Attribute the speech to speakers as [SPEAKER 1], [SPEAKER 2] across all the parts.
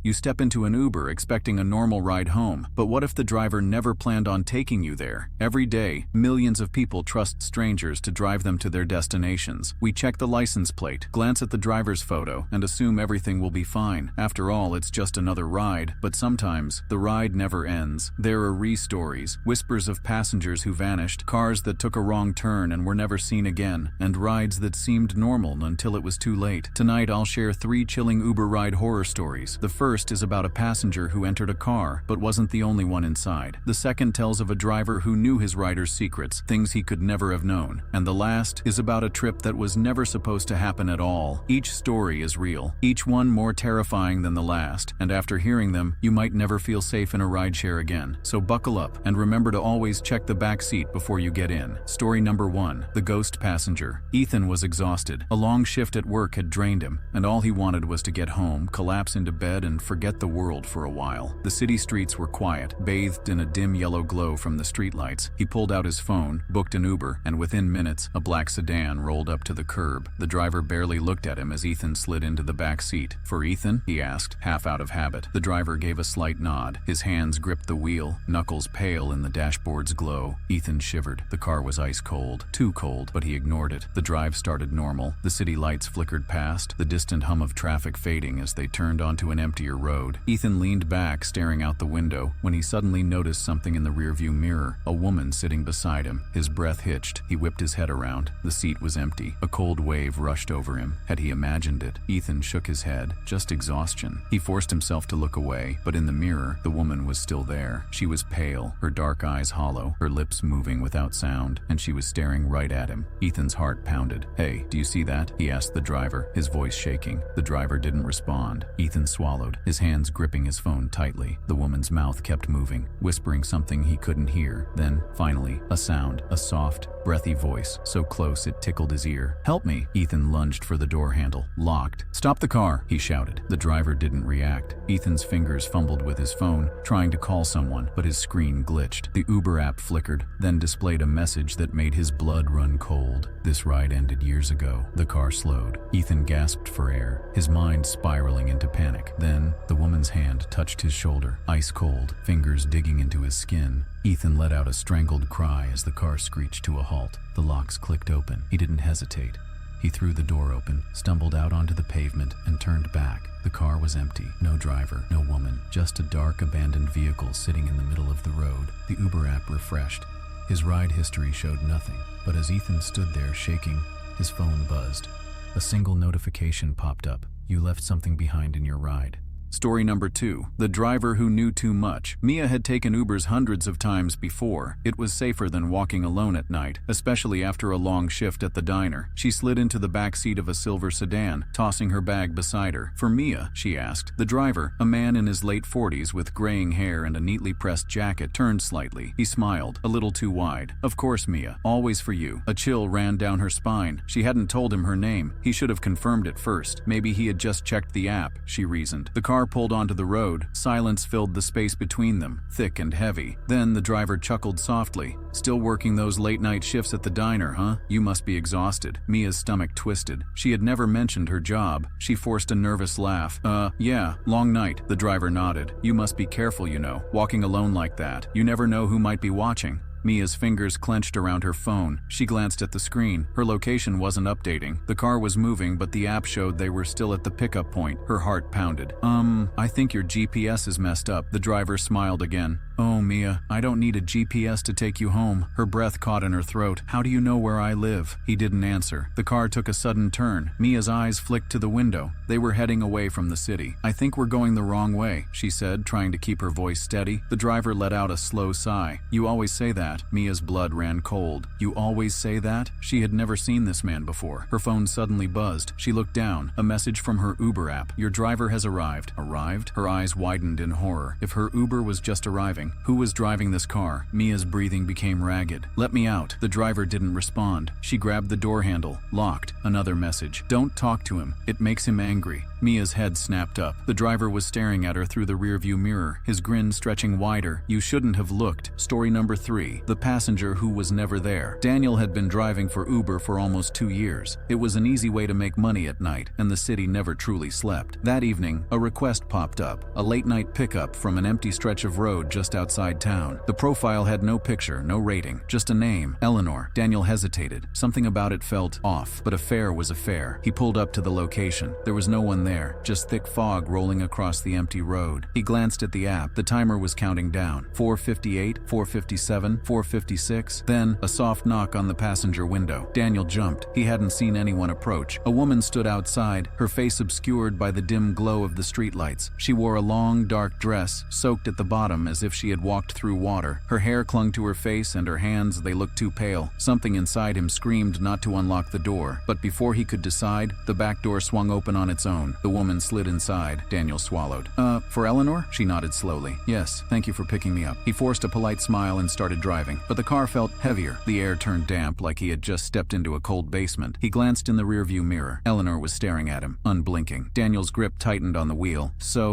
[SPEAKER 1] You step into an Uber expecting a normal ride home, but what if the driver never planned on taking you there? Every day, millions of people trust strangers to drive them to their destinations. We check the license plate, glance at the driver's photo, and assume everything will be fine. After all, it's just another ride, but sometimes the ride never ends. There are re-stories, whispers of passengers who vanished, cars that took a wrong turn and were never seen again, and rides that seemed normal until it was too late. Tonight, I'll share 3 chilling Uber ride horror stories. The first is about a passenger who entered a car, but wasn't the only one inside. The second tells of a driver who knew his rider's secrets, things he could never have known. And the last is about a trip that was never supposed to happen at all. Each story is real, each one more terrifying than the last, and after hearing them, you might never feel safe in a rideshare again. So buckle up, and remember to always check the back seat before you get in. Story number 1. The Ghost Passenger. Ethan was exhausted. A long shift at work had drained him, and all he wanted was to get home, collapse into bed, and forget the world for a while. The city streets were quiet, bathed in a dim yellow glow from the streetlights. He pulled out his phone, booked an Uber, and within minutes, a black sedan rolled up to the curb. The driver barely looked at him as Ethan slid into the back seat. "For Ethan?" he asked, half out of habit. The driver gave a slight nod. His hands gripped the wheel, knuckles pale in the dashboard's glow. Ethan shivered. The car was ice cold. Too cold, but he ignored it. The drive started normal. The city lights flickered past, the distant hum of traffic fading as they turned onto an emptier road. Ethan leaned back, staring out the window, when he suddenly noticed something in the rearview mirror. A woman sitting beside him. His breath hitched. He whipped his head around. The seat was empty. A cold wave rushed over him. Had he imagined it? Ethan shook his head. Just exhaustion. He forced himself to look away, but in the mirror, the woman was still there. She was pale, her dark eyes hollow, her lips moving without sound, and she was staring right at him. Ethan's heart pounded. "Hey, do you see that?" he asked the driver, his voice shaking. The driver didn't respond. Ethan swallowed, his hands gripping his phone tightly. The woman's mouth kept moving, whispering something he couldn't hear. Then, finally, a sound, a soft, breathy voice, so close it tickled his ear. "Help me!" Ethan lunged for the door handle. Locked. "Stop the car!" he shouted. The driver didn't react. Ethan's fingers fumbled with his phone, trying to call someone, but his screen glitched. The Uber app flickered, then displayed a message that made his blood run cold. This ride ended years ago. The car slowed. Ethan gasped for air, his mind spiraling into panic. Then, the woman's hand touched his shoulder, ice cold, fingers digging into his skin. Ethan let out a strangled cry as the car screeched to a halt. The locks clicked open. He didn't hesitate. He threw the door open, stumbled out onto the pavement, and turned back. The car was empty. No driver, no woman, just a dark, abandoned vehicle sitting in the middle of the road. The Uber app refreshed. His ride history showed nothing, but as Ethan stood there shaking, his phone buzzed. A single notification popped up. "You left something behind in your ride." Story number 2. The driver who knew too much. Mia had taken Ubers hundreds of times before. It was safer than walking alone at night, especially after a long shift at the diner. She slid into the back seat of a silver sedan, tossing her bag beside her. "For Mia?" she asked. The driver, a man in his late 40s with graying hair and a neatly pressed jacket, turned slightly. He smiled, a little too wide. "Of course, Mia. Always for you." A chill ran down her spine. She hadn't told him her name. He should have confirmed it first. Maybe he had just checked the app, she reasoned. The car pulled onto the road. Silence filled the space between them, thick and heavy. Then the driver chuckled softly. "Still working those late-night shifts at the diner, huh? You must be exhausted." Mia's stomach twisted. She had never mentioned her job. She forced a nervous laugh. Yeah, long night." The driver nodded. "You must be careful, you know, walking alone like that. You never know who might be watching." Mia's fingers clenched around her phone. She glanced at the screen. Her location wasn't updating. The car was moving, but the app showed they were still at the pickup point. Her heart pounded. I think your GPS is messed up." The driver smiled again. "Oh, Mia, I don't need a GPS to take you home." Her breath caught in her throat. "How do you know where I live?" He didn't answer. The car took a sudden turn. Mia's eyes flicked to the window. They were heading away from the city. "I think we're going the wrong way," she said, trying to keep her voice steady. The driver let out a slow sigh. "You always say that." Mia's blood ran cold. "You always say that?" She had never seen this man before. Her phone suddenly buzzed. She looked down. A message from her Uber app. "Your driver has arrived." Arrived? Her eyes widened in horror. If her Uber was just arriving, who was driving this car? Mia's breathing became ragged. "Let me out." The driver didn't respond. She grabbed the door handle. Locked. Another message. "Don't talk to him. It makes him angry." Mia's head snapped up. The driver was staring at her through the rearview mirror, his grin stretching wider. You shouldn't have looked. Story number 3. The passenger who was never there. Daniel had been driving for Uber for almost 2 years. It was an easy way to make money at night, and the city never truly slept. That evening, a request popped up. A late-night pickup from an empty stretch of road just outside town. The profile had no picture, no rating, just a name, Eleanor. Daniel hesitated. Something about it felt off, but a fare was a fare. He pulled up to the location. There was no one there, just thick fog rolling across the empty road. He glanced at the app. The timer was counting down. 4:58, 4:57, 4:56. Then, a soft knock on the passenger window. Daniel jumped. He hadn't seen anyone approach. A woman stood outside, her face obscured by the dim glow of the streetlights. She wore a long, dark dress, soaked at the bottom as if she had walked through water. Her hair clung to her face and her hands, they looked too pale. Something inside him screamed not to unlock the door, but before he could decide, the back door swung open on its own. The woman slid inside. Daniel swallowed. For Eleanor? She nodded slowly. Yes, thank you for picking me up. He forced a polite smile and started driving, but the car felt heavier. The air turned damp like he had just stepped into a cold basement. He glanced in the rearview mirror. Eleanor was staring at him, unblinking. Daniel's grip tightened on the wheel. So,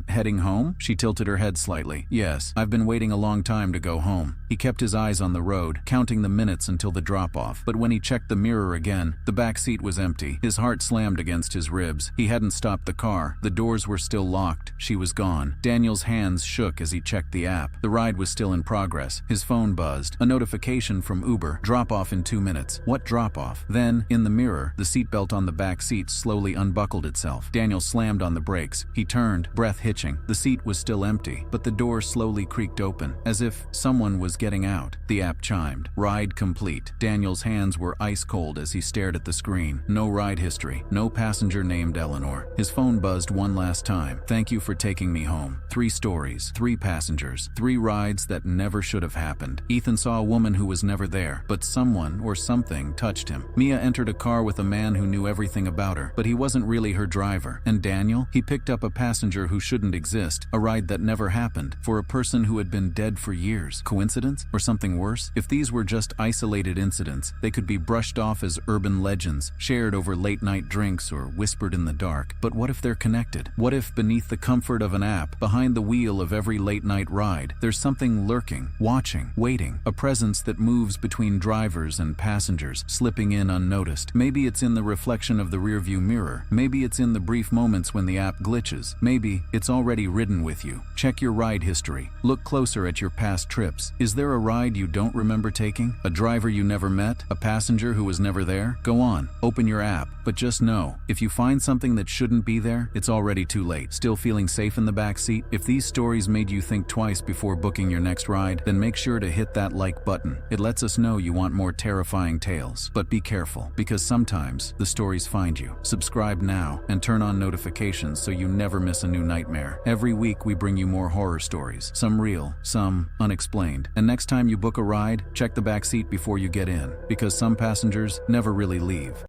[SPEAKER 1] heading home? She tilted her head slightly. Yes, I've been waiting a long time to go home. He kept his eyes on the road, counting the minutes until the drop-off. But when he checked the mirror again, the back seat was empty. His heart slammed against his ribs. He hadn't stopped the car. The doors were still locked. She was gone. Daniel's hands shook as he checked the app. The ride was still in progress. His phone buzzed. A notification from Uber. Drop-off in 2 minutes. What drop-off? Then, in the mirror, the seatbelt on the back seat slowly unbuckled itself. Daniel slammed on the brakes. He turned, breath hitching. The seat was still empty, but the door slowly creaked open, as if someone was getting out. The app chimed. Ride complete. Daniel's hands were ice cold as he stared at the screen. No ride history. No passenger named Eleanor. His phone buzzed one last time. Thank you for taking me home. 3 stories, 3 passengers, 3 rides that never should have happened. Ethan saw a woman who was never there, but someone or something touched him. Mia entered a car with a man who knew everything about her, but he wasn't really her driver. And Daniel? He picked up a passenger who shouldn't exist, a ride that never happened, for a person who had been dead for years. Coincidence? Or something worse? If these were just isolated incidents, they could be brushed off as urban legends, shared over late-night drinks or whispered in the dark. But what if they're connected? What if beneath the comfort of an app, behind the wheel of every late-night ride, there's something lurking, watching, waiting, a presence that moves between drivers and passengers, slipping in unnoticed? Maybe it's in the reflection of the rearview mirror. Maybe it's in the brief moments when the app glitches. Maybe it's already ridden with you. Check your ride history. Look closer at your past trips. Is there a ride you don't remember taking? A driver you never met? A passenger who was never there? Go on, open your app, but just know, if you find something that shouldn't be there, it's already too late. Still feeling safe in the back seat? If these stories made you think twice before booking your next ride, then make sure to hit that like button. It lets us know you want more terrifying tales. But be careful, because sometimes the stories find you. Subscribe now and turn on notifications so you never miss a new nightmare. Every week we bring you more horror stories, some real, some unexplained. And next time you book a ride, check the back seat before you get in, because some passengers never really leave.